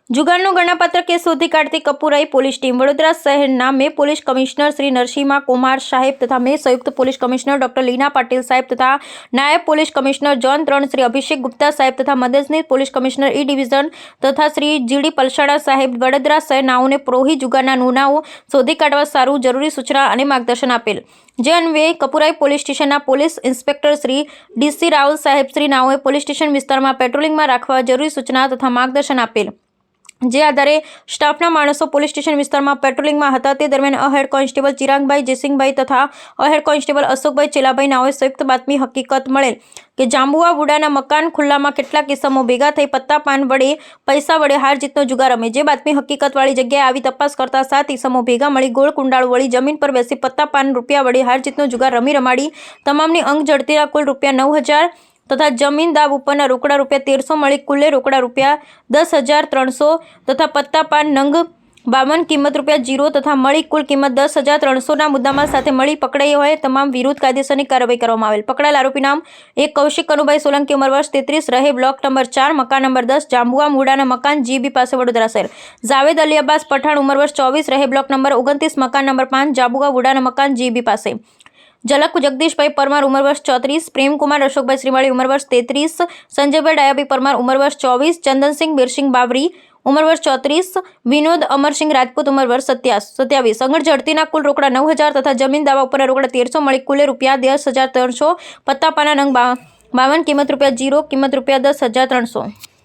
જુગારનો ગણનાપાત્ર case શોધી કાઢતી Kapurai police team Vadodara શહેરના મે police commissioner Shri Narasimha Kumar સાહેબ તથા મે સંયુક્ત પોલીસ કમિશનર ડોક્ટર લીના પાટીલ સાહેબ તથા નાયબ પોલીસ કમિશનર ઝોન 3 શ્રી અભિષેક ગુપ્તા સાહેબ તથા મદદનીશ પોલીસ કમિશનર ઈ ડિવિઝન તથા શ્રી જીડી પલસાડા સાહેબ વડોદરા શહેર નાઓને પ્રોહી જુગારના ગુનાઓ શોધી કાઢવા સારું જરૂરી સૂચના અને માર્ગદર્શન આપેલ। જે અન્વયે કપુરાઈ પોલીસ સ્ટેશનના police inspector Shri DC Raval સાહેબ શ્રી નાઓએ પોલીસ સ્ટેશન વિસ્તારમાં પેટ્રોલિંગમાં રાખવા જરૂરી સૂચના તથા માર્ગદર્શન આપેલ। જે આધારે સ્ટાફના માણસો પોલીસ સ્ટેશન વિસ્તારમાં પેટ્રોલિંગમાં હતા। તે દરમિયાન હેડ કોન્સ્ટેબલ ચિરાગભાઈ જયસિંહભાઈ તથા હેડ કોન્સ્ટેબલ અશોકભાઈ ચેલાભાઈ નાઓએ સંયુક્ત બાતમી હકીકત મળેલ કે જાંબુઆ વુડાના મકાન ખુલ્લામાં કેટલાક કિસ્સામો ભેગા થઈ પત્તા પાન વડે પૈસા વડે હાર જીતનો જુગાર રમે। જે બાતમી હકીકતવાળી જગ્યાએ આવી તપાસ કરતા 7 કિસ્સામો ભેગા મળી ગોળ કુંડાળું વળી જમીન પર બેસી પત્તા પાન રૂપિયા વડે હાર જીતનો જુગાર રમી રમાડી તમામની અંગ જડતીના કુલ રૂપિયા 9,000 તથા જમીન દાવ ઉપરના રોકડા રૂપિયા 1300 મળી કુલે રોકડા રૂપિયા 10,300 તથા પત્તા પાન નંગ 52 કિંમત રૂપિયા 0 તથા મળી કુલ કિંમત 10,300ના મુદ્દામાલ સાથે મળી પકડાઈ હોય તમામ વિરુદ્ધ કાયદેસરની કાર્યવાહી કરવામાં આવેલ। પકડાયેલ આરોપી નામ એક કૌશિક કનુભાઈ સોલંકી ઉંમર વર્ષ 33 રહે બ્લોક નંબર 4 મકાન નંબર 10 જાંબુઆ મુડાના મકાન જીબી પાસે વડોદરા શહેર। જાવેદ અલી અબ્બાસ પઠાણ ઉંમર વર્ષ 24 રહે બ્લોક નંબર 29 મકાન નંબર 5 જાંબુઆ મુડાના મકાન જીબી પાસે। જલક જગદીશભાઈ પરમાર ઉંમર વર્ષ 34 પ્રેમકુમાર અશોકભાઈ શ્રીમાળી ઉંમર વર્ષ 33 સંજયભાઈ ડાયાભાઈ પરમાર ઉંમર વર્ષ 24 ચંદનસિંહ બીરસિંહ બાવરી ઉંમર વર્ષ 34 વિનોદ અમરસિંહ રાજપૂત ઉંમર વર્ષ 27 અંગળ ઝડતીના કુલ રોકડા 9,000 તથા જમીન દાવા ઉપરના રોકડા 1300 મળી કુલે રૂપિયા 10,300 પત્તા પાના નંગ 52 કિંમત રૂપિયા 0 કિંમત રૂપિયા 10,300।